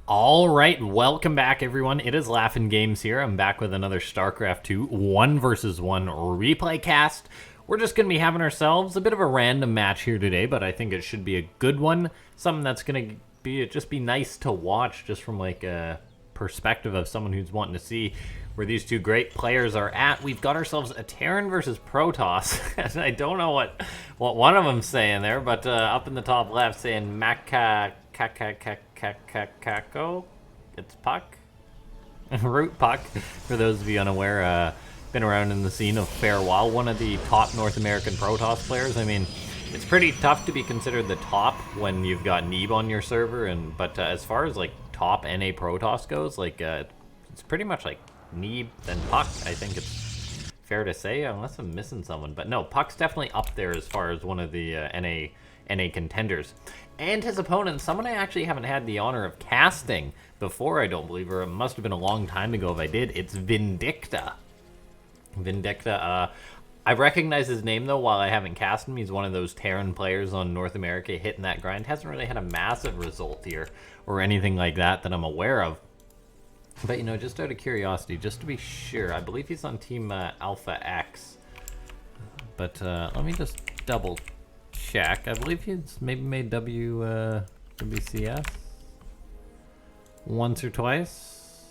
All right, welcome back, everyone. It is LaughNgamez here. I'm back with another Starcraft 2 1 versus 1 replay cast. We're just going to be having ourselves a bit of a random match here today, but I think it should be a good one. Something that's going to be nice to watch, just from like a perspective of someone who's wanting to see where these two great players are at. We've got ourselves a Terran versus Protoss, and I don't know what one of them's saying there, but up in the top left saying Macca. Kako? It's puCK? Root puCK, for those of you unaware, been around in the scene a fair while. One of the top North American Protoss players. I mean, it's pretty tough to be considered the top when you've got Neeb on your server, but as far as like top NA Protoss goes, like it's pretty much like Neeb then puCK. I think it's fair to say, unless I'm missing someone. But no, puCK's definitely up there as far as one of the NA contenders. And his opponent, someone I actually haven't had the honor of casting before, I don't believe, or it must have been a long time ago if I did. It's Vindicta. Vindicta, I recognize his name, though, while I haven't cast him. He's one of those Terran players on North America hitting that grind. Hasn't really had a massive result here or anything like that I'm aware of. But, you know, just out of curiosity, just to be sure, I believe he's on Team Alpha X. But let me just double check. I believe he's maybe made WCS once or twice.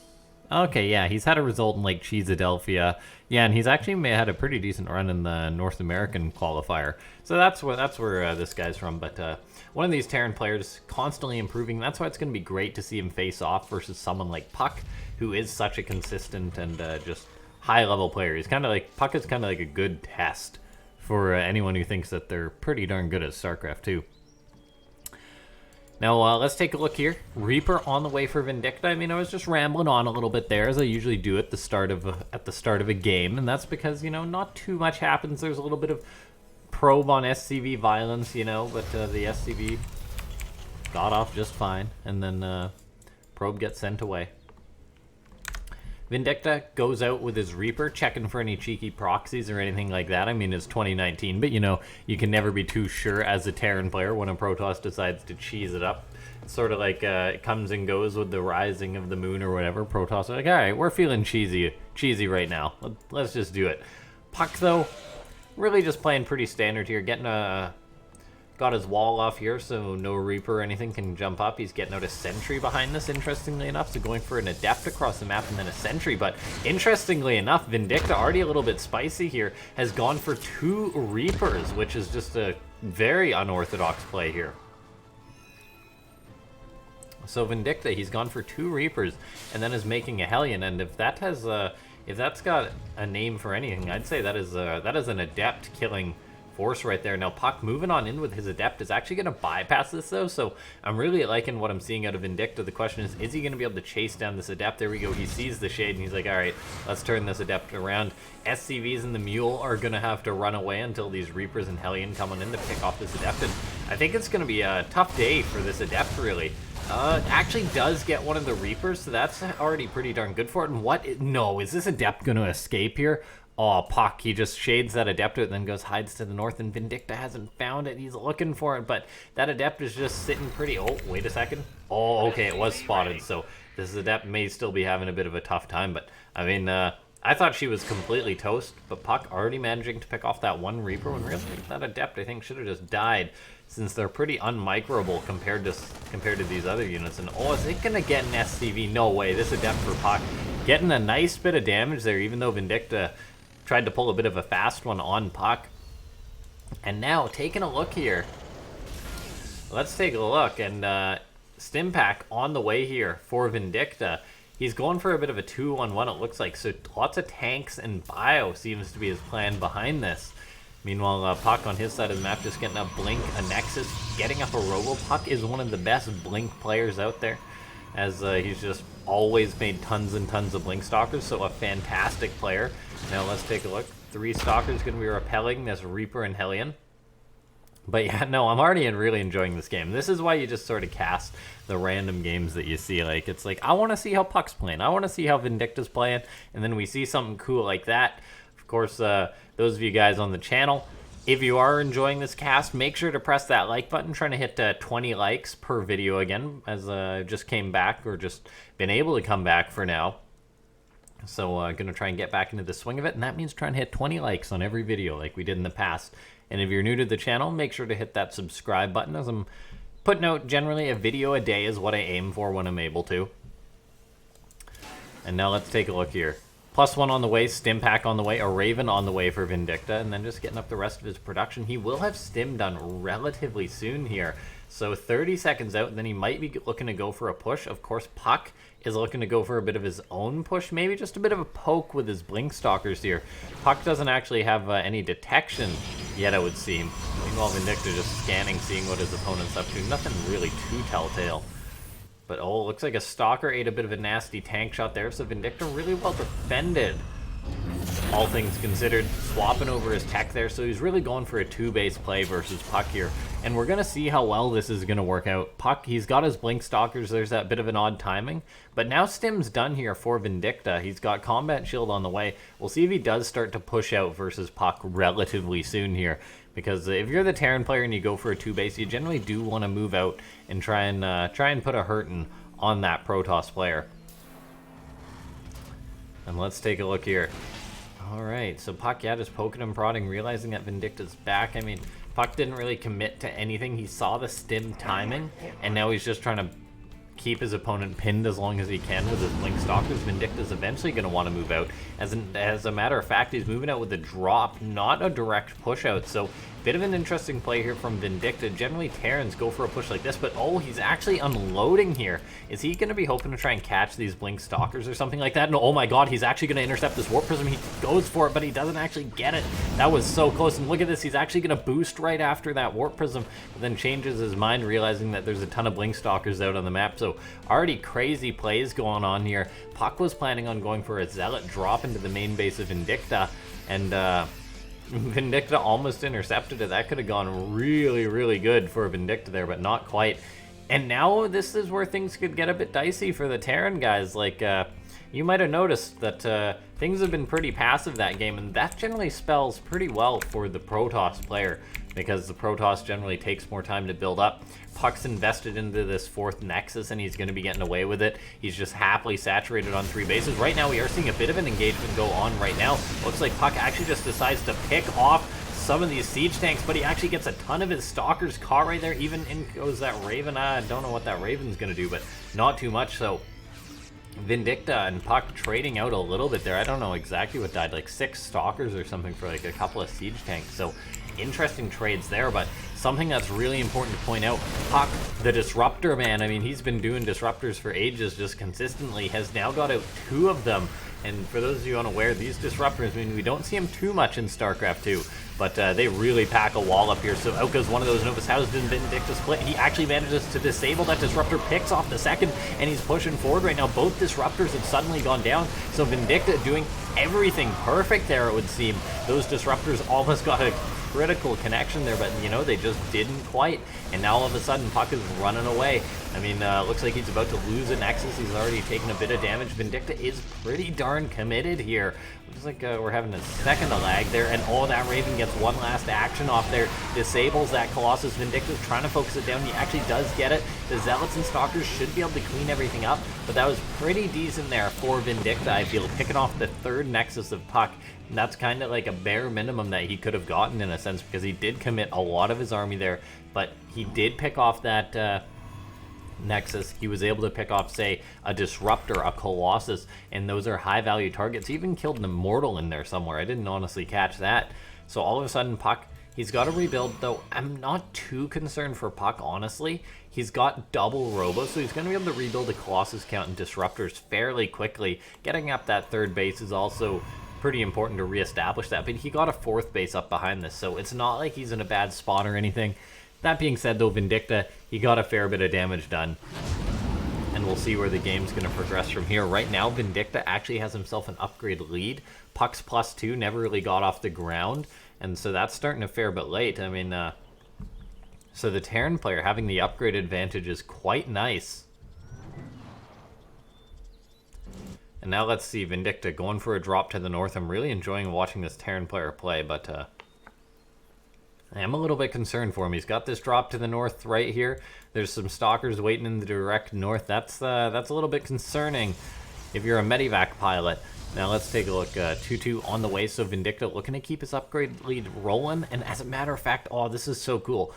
Okay, yeah, he's had a result in like Cheesadelphia. Yeah, and he's actually had a pretty decent run in the North American qualifier. So that's where this guy's from. But one of these Terran players constantly improving. That's why it's going to be great to see him face off versus someone like puCK, who is such a consistent and just high-level player. He's kind of like, puCK is kind of like a good test for anyone who thinks that they're pretty darn good at Starcraft 2. Now, let's take a look here. Reaper on the way for Vindicta. I mean, I was just rambling on a little bit there, as I usually do at the start of a game, and that's because, you know, not too much happens. There's a little bit of probe on SCV violence, you know, but the SCV got off just fine, and then probe gets sent away. Vindicta goes out with his Reaper, checking for any cheeky proxies or anything like that. I mean, it's 2019, but, you know, you can never be too sure as a Terran player when a Protoss decides to cheese it up. It's sort of like it comes and goes with the rising of the moon or whatever. Protoss are like, all right, we're feeling cheesy right now. Let's just do it. puCK, though, really just playing pretty standard here, getting got his wall off here, so no Reaper or anything can jump up. He's getting out a Sentry behind this, interestingly enough, so going for an Adept across the map and then a Sentry. But interestingly enough, Vindicta, already a little bit spicy here, has gone for 2 Reapers, which is just a very unorthodox play here. So Vindicta, he's gone for 2 Reapers and then is making a Hellion, and if that has if that's got a name for anything, I'd say that is an Adept killing force right there. Now puCK moving on in with his Adept is actually going to bypass this, though, so I'm really liking what I'm seeing out of Vindicta. The question is he going to be able to chase down this Adept? There we go. He sees the shade and he's like, all right, let's turn this Adept around. SCVs and the Mule are going to have to run away until these Reapers and Hellion coming in to pick off this Adept, and I think it's going to be a tough day for this Adept, really. Actually does get one of the Reapers, so that's already pretty darn good for it. And no, is this Adept going to escape here? Oh, puCK, he just shades that Adept out and then hides to the north, and Vindicta hasn't found it. He's looking for it, but that Adept is just sitting pretty... Oh, wait a second. Oh, okay, it was spotted, so this Adept may still be having a bit of a tough time, but, I mean, I thought she was completely toast, but puCK already managing to pick off that 1 Reaper, when really that Adept, I think, should have just died, since they're pretty unmicroable compared to these other units. And oh, is it gonna get an SCV? No way. This Adept for puCK getting a nice bit of damage there, even though Vindicta tried to pull a bit of a fast one on puCK. And now, taking a look here. Let's take a look, and Stimpack on the way here for Vindicta. He's going for a bit of a 2-on-1, it looks like. So lots of tanks and bio seems to be his plan behind this. Meanwhile, puCK on his side of the map just getting a Blink, a Nexus, getting up a Robo. puCK is one of the best Blink players out there, as he's just always made tons and tons of Blink Stalkers, so a fantastic player. Now let's take a look. 3 Stalkers going to be repelling this Reaper and Hellion. But yeah, no, I'm already really enjoying this game. This is why you just sort of cast the random games that you see. Like, it's like, I want to see how puCK's playing. I want to see how Vindicta's playing. And then we see something cool like that. Of course, those of you guys on the channel, If you are enjoying this cast, make sure to press that like button. Trying to hit 20 likes per video again, as I just came back, or just been able to come back for now. So gonna try and get back into the swing of it, and that means trying to hit 20 likes on every video like we did in the past. And if you're new to the channel, make sure to hit that subscribe button, as I'm putting out generally a video a day is what I aim for when I'm able to. And now let's take a look here. +1 on the way, stim pack on the way, a Raven on the way for Vindicta, and then just getting up the rest of his production. He will have stim done relatively soon here. So 30 seconds out, and then he might be looking to go for a push. Of course, puCK is looking to go for a bit of his own push, maybe just a bit of a poke with his Blink Stalkers here. puCK doesn't actually have any detection yet, it would seem. Meanwhile, Vindicta just scanning, seeing what his opponent's up to. Nothing really too telltale. But oh, looks like a Stalker ate a bit of a nasty tank shot there, so Vindicta really well defended. All things considered, swapping over his tech there, so he's really going for a 2-base play versus puCK here. And we're going to see how well this is going to work out. puCK, he's got his Blink Stalkers, there's that bit of an odd timing. But now stim's done here for Vindicta. He's got Combat Shield on the way. We'll see if he does start to push out versus puCK relatively soon here. Because if you're the Terran player and you go for a 2-base, you generally do want to move out and try and put a hurtin' on that Protoss player. And let's take a look here. Alright, so puCK, yeah, just poking and prodding, realizing that Vindicta's back. I mean, puCK didn't really commit to anything. He saw the stim timing, and now he's just trying to keep his opponent pinned as long as he can with his Blink Stalkers. Vindicta's eventually going to want to move out. As a matter of fact, he's moving out with a drop, not a direct push out. So, bit of an interesting play here from Vindicta. Generally, Terrans go for a push like this, but oh, he's actually unloading here. Is he going to be hoping to try and catch these Blink Stalkers or something like that? No, oh my god, he's actually going to intercept this Warp Prism. He goes for it, but he doesn't actually get it. That was so close, and look at this. He's actually going to boost right after that Warp Prism, but then changes his mind, realizing that there's a ton of Blink Stalkers out on the map. So, already crazy plays going on here. puCK was planning on going for a Zealot drop into the main base of Vindicta, and Vindicta almost intercepted it. That could have gone really, really good for Vindicta there, but not quite. And now this is where things could get a bit dicey for the Terran guys. Like, you might have noticed that things have been pretty passive that game, and that generally spells pretty well for the Protoss player, because the Protoss generally takes more time to build up. puCK's invested into this 4th Nexus, and he's going to be getting away with it. He's just happily saturated on 3 bases. Right now, we are seeing a bit of an engagement go on right now. Looks like puCK actually just decides to pick off some of these siege tanks, but he actually gets a ton of his Stalkers caught right there. Even in goes that Raven. I don't know what that Raven's going to do, but not too much. So Vindicta and puCK trading out a little bit there. I don't know exactly what died, like 6 Stalkers or something for like a couple of siege tanks. So interesting trades there, but something that's really important to point out, puCK, the Disruptor man, I mean, he's been doing Disruptors for ages just consistently, has now got out 2 of them. And for those of you unaware, these Disruptors, I mean, we don't see them too much in Starcraft 2, but they really pack a wall up here. So out goes one of those Novus Houses in Vindicta split. He actually manages to disable that Disruptor, picks off the second, and he's pushing forward right now. Both Disruptors have suddenly gone down, so Vindicta doing everything perfect there, it would seem. Those Disruptors almost got a critical connection there, but you know, they just didn't quite, and now all of a sudden puCK is running away. I mean, looks like he's about to lose a Nexus. He's already taken a bit of damage. Vindicta is pretty darn committed here. Looks like we're having a second of lag there, and oh, that Raven gets one last action off there, disables that Colossus. Vindicta's trying to focus it down. He actually does get it. The Zealots and Stalkers should be able to clean everything up, but that was pretty decent there for Vindicta, I feel, picking off the 3rd Nexus of puCK. And that's kind of like a bare minimum that he could have gotten in a sense, because he did commit a lot of his army there, but he did pick off that Nexus. He was able to pick off, say, a Disruptor, a Colossus, and those are high-value targets. He even killed an Immortal in there somewhere. I didn't honestly catch that. So all of a sudden, puCK, he's got to rebuild, though I'm not too concerned for puCK, honestly. He's got double Robo, so he's going to be able to rebuild the Colossus count and Disruptors fairly quickly. Getting up that 3rd base is also pretty important to reestablish that, but he got a 4th base up behind this, so it's not like he's in a bad spot or anything. That being said, though, Vindicta, he got a fair bit of damage done, and we'll see where the game's going to progress from here. Right now, Vindicta actually has himself an upgrade lead. puCK's +2 never really got off the ground, and so that's starting a fair bit late. I mean, so the Terran player having the upgrade advantage is quite nice. And now let's see, Vindicta going for a drop to the north. I'm really enjoying watching this Terran player play, but I am a little bit concerned for him. He's got this drop to the north right here. There's some stalkers waiting in the direct north. That's a little bit concerning if you're a Medivac pilot. Now let's take a look. 2-2 on the way, so Vindicta looking to keep his upgrade lead rolling. And as a matter of fact, oh, this is so cool.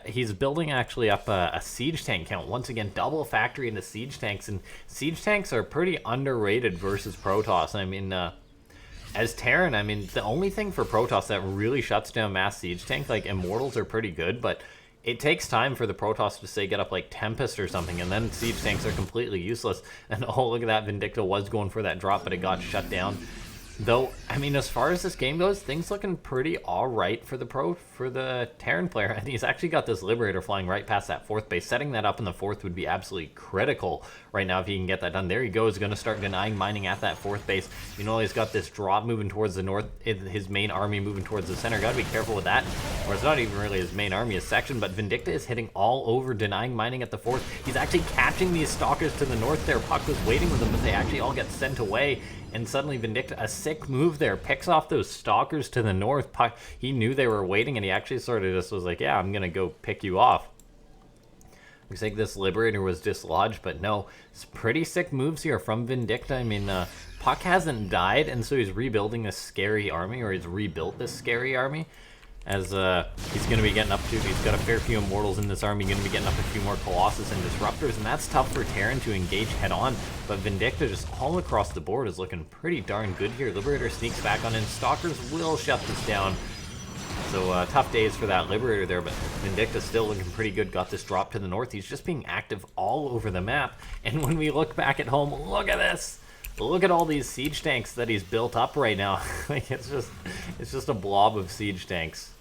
He's building actually up a siege tank count. Once again, double factory into siege tanks. And siege tanks are pretty underrated versus Protoss. I mean, as Terran, I mean, the only thing for Protoss that really shuts down mass siege tank, like Immortals are pretty good, but it takes time for the Protoss to, say, get up like Tempest or something, and then siege tanks are completely useless. And oh, look at that, Vindicta was going for that drop, but it got shut down. Though, I mean, as far as this game goes, things looking pretty alright for the Terran player. And he's actually got this Liberator flying right past that 4th base. Setting that up in the 4th would be absolutely critical right now if he can get that done. There he goes, going to start denying mining at that 4th base. You know, he's got this drop moving towards the north, his main army moving towards the center. Got to be careful with that. Or it's not even really his main army, his section, but Vindicta is hitting all over, denying mining at the 4th. He's actually catching these stalkers to the north there. puCK was waiting with them, but they actually all get sent away. And suddenly Vindicta, a sick move there, picks off those stalkers to the north. puCK, he knew they were waiting, and he actually sort of just was like, yeah, I'm going to go pick you off. Looks like this Liberator was dislodged, but no, it's pretty sick moves here from Vindicta. I mean, puCK hasn't died, and so he's rebuilding this scary army, or he's rebuilt this scary army. As he's going to be getting up to, he's got a fair few Immortals in this army, going to be getting up a few more Colossus and Disruptors, and that's tough for Terran to engage head-on, but Vindicta just all across the board is looking pretty darn good here. Liberator sneaks back on in, Stalkers will shut this down, so tough days for that Liberator there, but Vindicta still looking pretty good, got this drop to the north. He's just being active all over the map, and when we look back at home, look at this! Look at all these siege tanks that he's built up right now. Like, it's just a blob of siege tanks.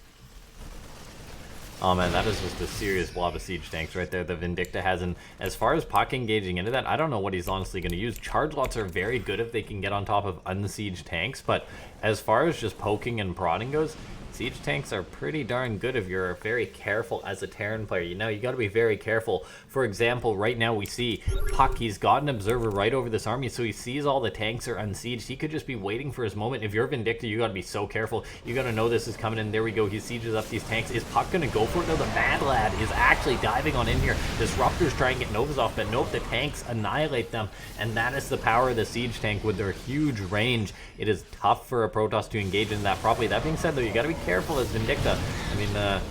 Oh man, that is just a serious blob of siege tanks right there that Vindicta has. And as far as puCK engaging into that, I don't know what he's honestly going to use. Charge lots are very good if they can get on top of unsieged tanks, but as far as just poking and prodding goes, siege tanks are pretty darn good if you're very careful as a Terran player. You know, you got to be very careful. For example, right now we see puCK, he's got an observer right over this army, so he sees all the tanks are unsieged. He could just be waiting for his moment. If you're Vindicta, you got to be so careful. You got to know this is coming, and there we go. He sieges up these tanks. Is puCK going to go for it? No, the Mad Lad is actually diving on in here. Disruptors try and get Novas off, but nope, the tanks annihilate them, and that is the power of the siege tank with their huge range. It is tough for a Protoss to engage in that properly. That being said, though, you got to be careful as Vindicta. I mean,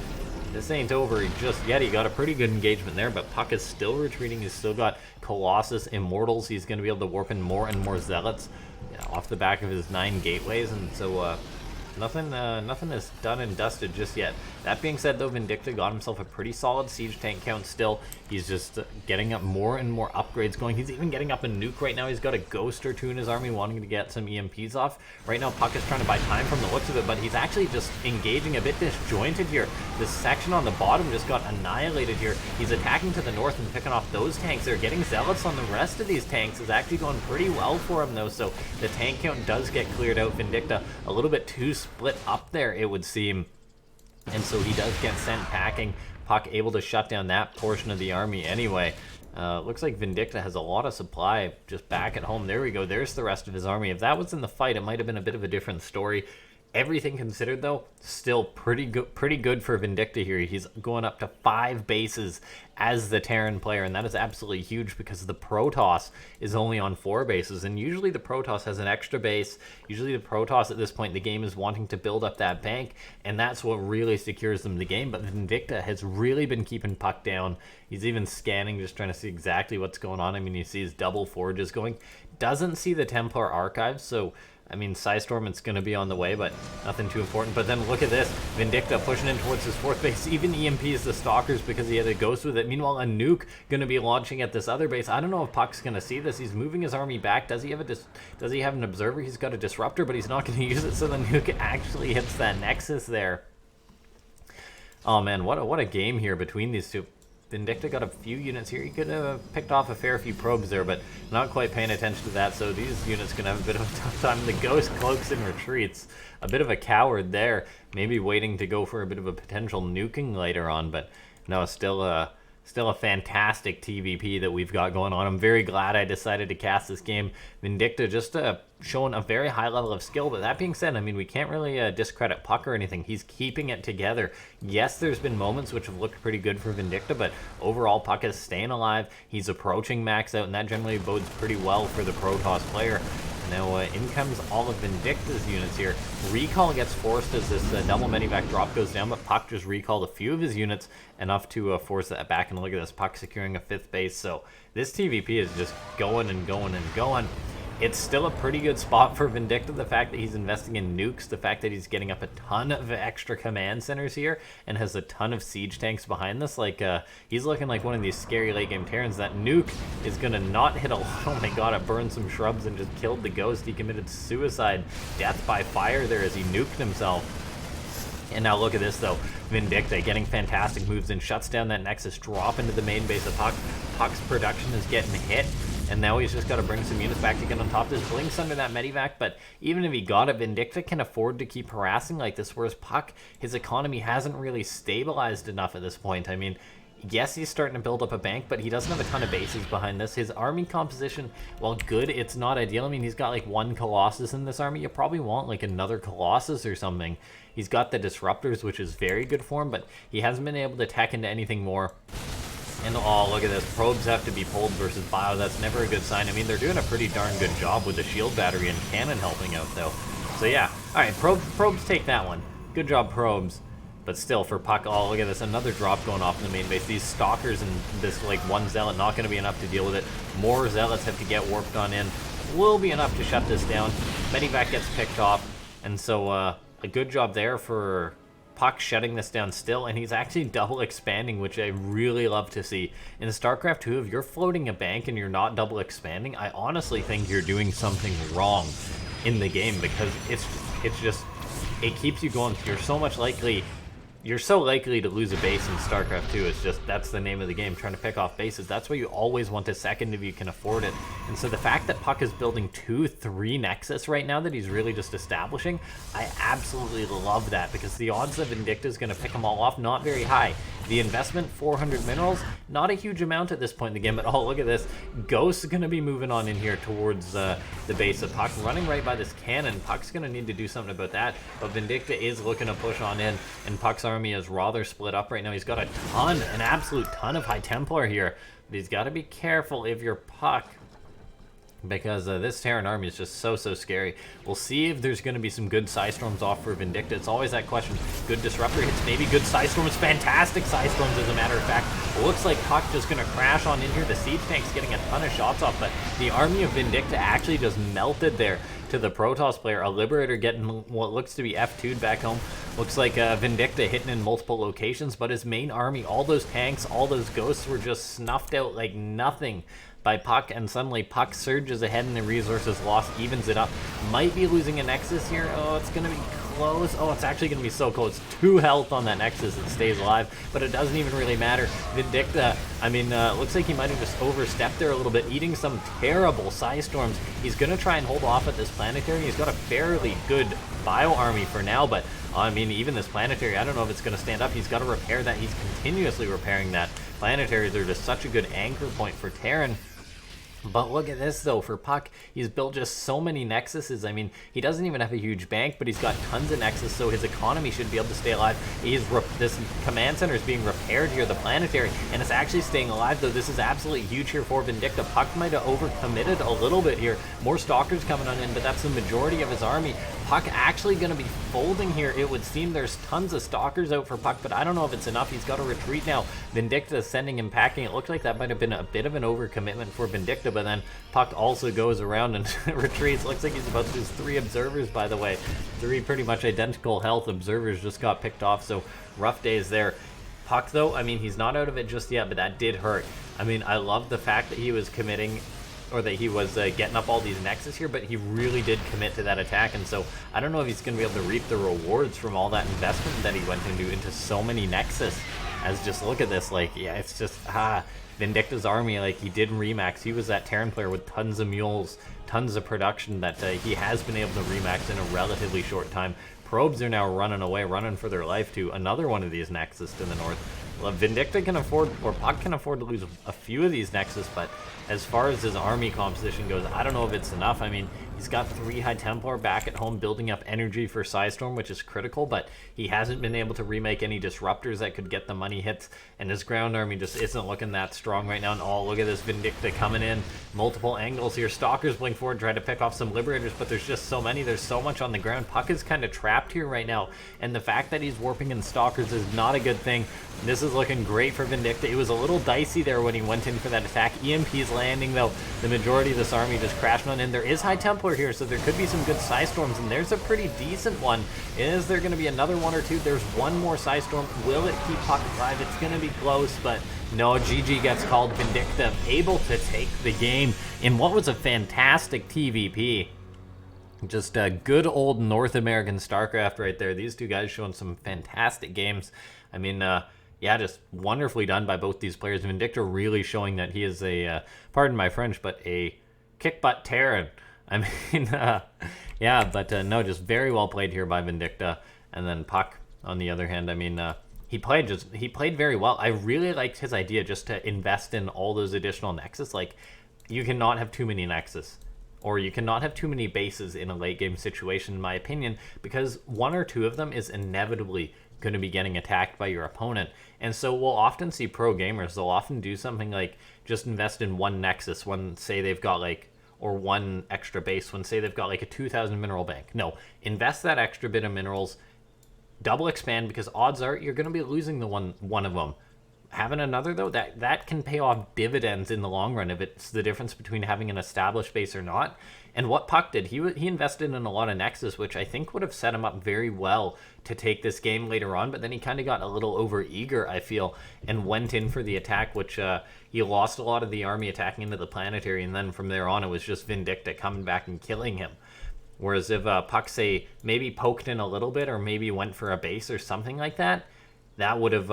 this ain't over just yet. He got a pretty good engagement there, but puCK is still retreating. He's still got Colossus, Immortals. He's going to be able to warp in more and more Zealots off the back of his 9 gateways, and so nothing is done and dusted just yet. That being said, though, Vindicta got himself a pretty solid siege tank count still. He's just getting up more and more upgrades going. He's even getting up a nuke right now. He's got a ghost or two in his army wanting to get some EMPs off. Right now, puCK is trying to buy time from the looks of it, but he's actually just engaging a bit disjointed here. This section on the bottom just got annihilated here. He's attacking to the north and picking off those tanks. They're getting Zealots on the rest of these tanks. Is actually going pretty well for him, though, so the tank count does get cleared out. Vindicta a little bit too split up there, it would seem. And so he does get sent packing. puCK able to shut down that portion of the army anyway. Looks like Vindicta has a lot of supply just back at home. There we go. There's the rest of his army. If that was in the fight, it might have been a bit of a different story. Everything considered, though, still pretty good for Vindicta here. He's going up to 5 bases as the Terran player, and that is absolutely huge because the Protoss is only on 4 bases, and usually the Protoss has an extra base. Usually the Protoss at this point in the game is wanting to build up that bank, and that's what really secures them the game. But Vindicta has really been keeping puCK down. He's even scanning, just trying to see exactly what's going on. I mean, you see his double forges going. Doesn't see the Templar archives, so I mean, Psystorm, it's going to be on the way, but nothing too important. But then look at this. Vindicta pushing in towards his 4th base. Even EMPs the Stalkers because he had a ghost with it. Meanwhile, a nuke going to be launching at this other base. I don't know if puCK's going to see this. He's moving his army back. Does he have an observer? He's got a disruptor, but he's not going to use it, so the nuke actually hits that nexus there. Oh, man, what a game here between these two. Vindicta got a few units here. He could have picked off a fair few probes there, but not quite paying attention to that, so these units going to have a bit of a tough time. The Ghost cloaks and retreats. A bit of a coward there. Maybe waiting to go for a bit of a potential nuking later on, but no, still Still a fantastic TvP that we've got going on. I'm very glad I decided to cast this game. Vindicta just showing a very high level of skill, but that being said, I mean, we can't really discredit puCK or anything. He's keeping it together. Yes, there's been moments which have looked pretty good for Vindicta, but overall, puCK is staying alive. He's approaching max out, and that generally bodes pretty well for the Protoss player. Now, in comes all of Vindicta's units here. Recall gets forced as this double medivac drop goes down, but puCK just recalled a few of his units, enough to force that back. And look at this, puCK securing a 5th base. So this TvP is just going and going and going. It's still a pretty good spot for Vindicta. The fact that he's investing in nukes, the fact that he's getting up a ton of extra command centers here and has a ton of siege tanks behind this. Like, he's looking like one of these scary late game Terrans. That nuke is going to not hit a lot. Oh my god, it burned some shrubs and just killed the ghost. He committed suicide. Death by fire there as he nuked himself. And now look at this, though. Vindicta getting fantastic moves and shuts down that Nexus, drop into the main base of puCK. puCK's production is getting hit, and now he's just got to bring some units back to get on top. This blinks under that medivac, but even if he got it, Vindicta can afford to keep harassing like this, whereas puCK, his economy hasn't really stabilized enough at this point. I mean, yes, he's starting to build up a bank, but he doesn't have a ton of bases behind this. His army composition, while good, it's not ideal. I mean, he's got like 1 Colossus in this army. You probably want like another Colossus or something. He's got the Disruptors, which is very good for him, but he hasn't been able to tech into anything more. And oh, look at this. Probes have to be pulled versus Bio. That's never a good sign. I mean, they're doing a pretty darn good job with the shield battery and cannon helping out, though. So yeah. All right, probes take that one. Good job, probes. But still, for puCK, oh, look at this. Another drop going off in the main base. These stalkers and this, like, 1 zealot, not going to be enough to deal with it. More zealots have to get warped on in. Will be enough to shut this down. Medivac gets picked off. And so, a good job there for puCK shutting this down still, and he's actually double expanding, which I really love to see. In StarCraft 2, if you're floating a bank and you're not double expanding, I honestly think you're doing something wrong in the game, because it keeps you going. You're so likely to lose a base in StarCraft 2. It's just, that's the name of the game, trying to pick off bases. That's why you always want a second if you can afford it. And so the fact that puCK is building 2-3 Nexus right now that he's really just establishing, I absolutely love that, because the odds that Vindicta is going to pick them all off, not very high. The investment, 400 minerals, not a huge amount at this point in the game, but oh, look at this. Ghost's going to be moving on in here towards the base of puCK, running right by this cannon. puCK's going to need to do something about that, but Vindicta is looking to push on in, and puCK's army is rather split up right now. He's got an absolute ton of High Templar here, but he's got to be careful if you're puCK, because this Terran army is just so scary. We'll see if there's going to be some good Psystorms off for Vindicta. It's always that question. Good Disruptor hits, maybe good Psystorms. Fantastic Psystorms, as a matter of fact. It looks like puCK just going to crash on in here. The Siege Tank's getting a ton of shots off, but the army of Vindicta actually just melted there to the Protoss player. A Liberator getting what looks to be F2'd back home. Looks like Vindicta hitting in multiple locations, but his main army, all those tanks, all those ghosts were just snuffed out like nothing by puCK, and suddenly puCK surges ahead and the resources lost evens it up. Might be losing a Nexus here. Oh, it's going to be close. Oh, it's actually going to be so close. 2 health on that Nexus. It stays alive, but it doesn't even really matter. Vindicta, I mean, looks like he might have just overstepped there a little bit, eating some terrible Psystorms. He's going to try and hold off at this planetary. He's got a fairly good bio army for now, but I mean, even this planetary, I don't know if it's going to stand up. He's got to repair that. He's continuously repairing that. Planetaries are just such a good anchor point for Terran. But look at this, though. For puCK, he's built just so many Nexuses. I mean, he doesn't even have a huge bank, but he's got tons of Nexus, so his economy should be able to stay alive. This command center is being repaired here, the planetary, and it's actually staying alive, though. This is absolutely huge here for Vindicta. puCK might have overcommitted a little bit here. More Stalkers coming on in, but that's the majority of his army. puCK actually going to be folding here. It would seem there's tons of Stalkers out for puCK, but I don't know if it's enough. He's got to retreat now. Vindicta sending him packing. It looked like that might have been a bit of an overcommitment for Vindicta, but then puCK also goes around and retreats. Looks like he's about to lose 3 observers, by the way. 3 pretty much identical health observers just got picked off, so rough days there. puCK, though, I mean, he's not out of it just yet, but that did hurt. I mean, I love the fact that he was committing, or that he was getting up all these Nexus here, but he really did commit to that attack, and so I don't know if he's going to be able to reap the rewards from all that investment that he went into so many Nexus. As just look at this, like, yeah, it's just, Vindicta's army, like, he did remax. He was that Terran player with tons of mules, tons of production that he has been able to remax in a relatively short time. Probes are now running away, running for their life to another one of these Nexus to the north. Vindicta can afford, or puCK can afford to lose a few of these Nexus, but as far as his army composition goes, I don't know if it's enough. I mean, he's got 3 High Templar back at home building up energy for Psystorm, which is critical, but he hasn't been able to remake any disruptors that could get the money hits, and his ground army just isn't looking that strong right now. And oh, look at this Vindicta coming in. Multiple angles here. Stalkers blink forward, try to pick off some Liberators, but there's just so many. There's so much on the ground. puCK is kind of trapped here right now, and the fact that he's warping in Stalkers is not a good thing. This is looking great for Vindicta. It was a little dicey there when he went in for that attack. EMP's landing, though. The majority of this army just crashing on in. There is High Templar here, so there could be some good Psystorms, and there's a pretty decent one. Is there going to be another one or two? There's one more Psystorm. Will it keep puCK alive? It's going to be close, but no, GG gets called. Vindicta able to take the game in what was a fantastic TvP. Just a good old North American Starcraft right there. These two guys showing some fantastic games. I mean, yeah, just wonderfully done by both these players. Vindicta really showing that he is a, pardon my French, but a kick-butt Terran. I mean, yeah, but no, just very well played here by Vindicta. And then puCK, on the other hand, I mean, he played very well. I really liked his idea just to invest in all those additional Nexus. Like, you cannot have too many Nexus, or you cannot have too many bases in a late game situation, in my opinion, because one or two of them is inevitably going to be getting attacked by your opponent. And so we'll often see pro gamers, they'll often do something like just invest in one Nexus when, say, they've got like, or one extra base when, say, they've got like a 2,000 mineral bank. No, invest that extra bit of minerals, double expand, because odds are you're going to be losing the one of them. Having another, though, that can pay off dividends in the long run if it's the difference between having an established base or not. And what puCK did, he invested in a lot of Nexus, which I think would have set him up very well to take this game later on, but then he kind of got a little over-eager, I feel, and went in for the attack, which he lost a lot of the army attacking into the planetary, and then from there on it was just Vindicta coming back and killing him. Whereas if puCK, say, maybe poked in a little bit, or maybe went for a base or something like that, that would have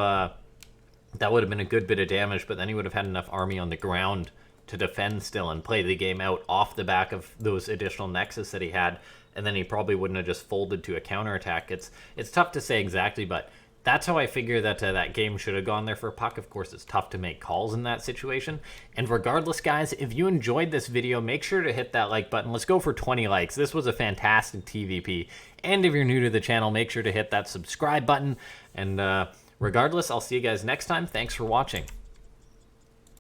been a good bit of damage, but then he would have had enough army on the ground to defend still and play the game out off the back of those additional Nexus that he had, and then he probably wouldn't have just folded to a counterattack. It's tough to say exactly, but that's how I figure that that game should have gone there for puCK. Of course, it's tough to make calls in that situation. And regardless, guys, if you enjoyed this video, make sure to hit that like button. Let's go for 20 likes. This was a fantastic TvP. And if you're new to the channel, make sure to hit that subscribe button. And regardless, I'll see you guys next time. Thanks for watching.